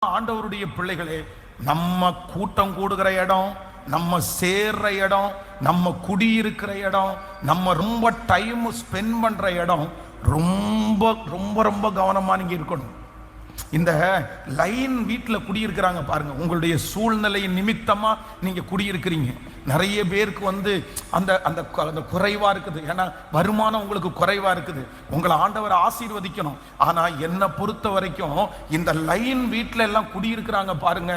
ஆண்டவருடைய பிள்ளைகளே, நம்ம கூட்டம் கூடுகிற இடம், நம்ம சேர்ற இடம், நம்ம குடியிருக்கிற இடம், நம்ம ரொம்ப டைம் ஸ்பெண்ட் பண்ற இடம் ரொம்ப ரொம்ப ரொம்ப கவனமா நீங்க இருக்கணும். இந்த லைன் வீட்டில் குடியிருக்கிறாங்க பாருங்க, உங்களுடைய சூழ்நிலையின் நிமித்தமா நீங்க குடியிருக்கிறீங்க. நிறைய பேருக்கு அந்த அந்த அந்த குறைவா இருக்குது, ஏன்னா வருமானம் உங்களுக்கு குறைவா இருக்குது. உங்களை ஆண்டவர் ஆசீர்வதிக்கணும். ஆனா என்னை பொறுத்த வரைக்கும் இந்த லைன் வீட்டில் எல்லாம் குடியிருக்கிறாங்க பாருங்க,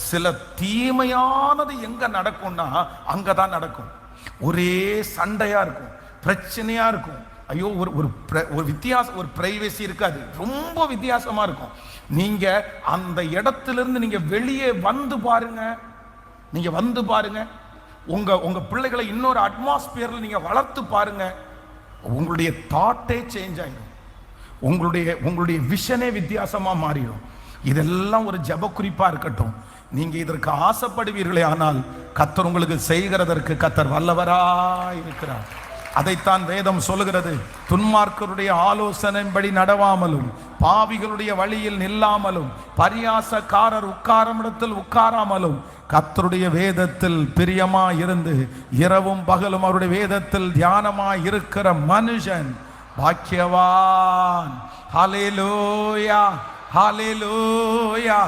சில தீமையானது எங்க நடக்கும்னா அங்கதான் நடக்கும். ஒரே சண்டையா இருக்கும், பிரச்சனையா இருக்கும். ஐயோ, ஒரு வித்தியாசம், ஒரு பிரைவசி இருக்காது, ரொம்ப வித்தியாசமா இருக்கும். நீங்க அந்த இடத்திலிருந்து நீங்க வெளியே வந்து பாருங்க, நீங்க வந்து பாருங்க, உங்க பிள்ளைகளை இன்னொரு அட்மாஸ்பியர்ல நீங்க வளர்த்து பாருங்க. உங்களுடைய தாட்டே சேஞ்ச் ஆயிடும், உங்களுடைய விஷனே வித்தியாசமா மாறிடும். இதெல்லாம் ஒரு ஜெப குறிப்பா இருக்கட்டும். நீங்க இதற்கு ஆசைப்படுவீர்களே, ஆனால் கர்த்தர் உங்களுக்கு செய்கிறதற்கு கர்த்தர் வல்லவராய் இருக்கிறார். அதைத்தான் வேதம் சொல்லுகிறது. துன்மார்க்கருடைய ஆலோசனைப்படி நடவாமலும், பாவிகளுடைய வழியில் நில்லாமலும், பரியாசக்காரர் உட்காரும் இடத்தில் உட்காராமலும், கர்த்தருடைய வேதத்தில் பிரியமா இருந்து இரவும் பகலும் அவருடைய வேதத்தில் தியானமா இருக்கிற மனுஷன் பாக்கியவான். ஹல்லேலூயா, ஹல்லேலூயா.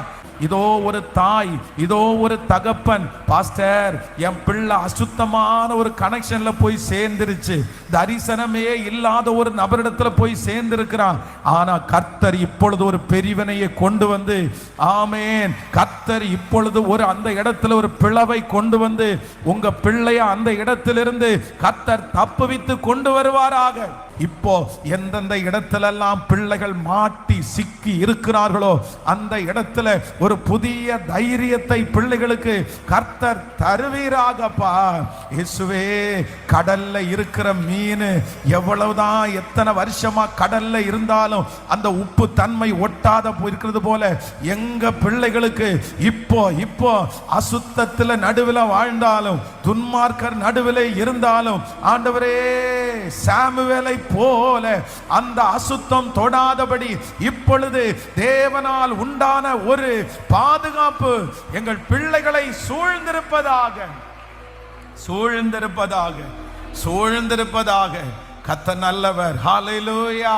இதோ ஒரு தாய், இதோ ஒரு தகப்பன், பாஸ்டர் என் பிள்ளை அசுத்தமான ஒரு கனெக்ஷன்ல போய் சேர்ந்துருச்சு, தரிசனமே இல்லாத ஒரு நபரிடத்துல போய் சேர்ந்திருக்கிறான். ஆனா கர்த்தர் இப்பொழுது ஒரு பெரியவனையை கொண்டு வந்து, ஆமேன், கர்த்தர் இப்பொழுது அந்த இடத்துல ஒரு பிளவை கொண்டு வந்து உங்க பிள்ளைய அந்த இடத்திலிருந்து கர்த்தர் தப்புவித்து கொண்டு வருவாராக. இப்போ எந்தெந்த இடத்துல எல்லாம் பிள்ளைகள் மாட்டி சிக்கி இருக்கிறார்களோ அந்த இடத்துல ஒரு புதிய தைரியத்தை பிள்ளைகளுக்கு கர்த்தர் தருவீராகப்பா. இயேசுவே, கடல்ல இருக்கிற மீன் எவ்வளவுதான் எத்தனை வருஷமா கடல்ல இருந்தாலும் அந்த உப்பு தன்மை ஒட்டாத இருக்கிறது போல எங்க பிள்ளைகளுக்கு இப்போ அசுத்தத்துல நடுவில் வாழ்ந்தாலும், துன்மார்க்கர் நடுவில் இருந்தாலும், ஆண்டவரே சாமுவேலை போல அந்த அசுத்தம் தொடாதபடி இப்பொழுது தேவனால் உண்டான ஒரு பாதுகாப்பு எங்கள் பிள்ளைகளை சூழ்ந்திருப்பதாக, சூழ்ந்திருப்பதாக, சூழ்ந்திருப்பதாக. கர்த்தர் நல்லவர். ஹல்லேலூயா.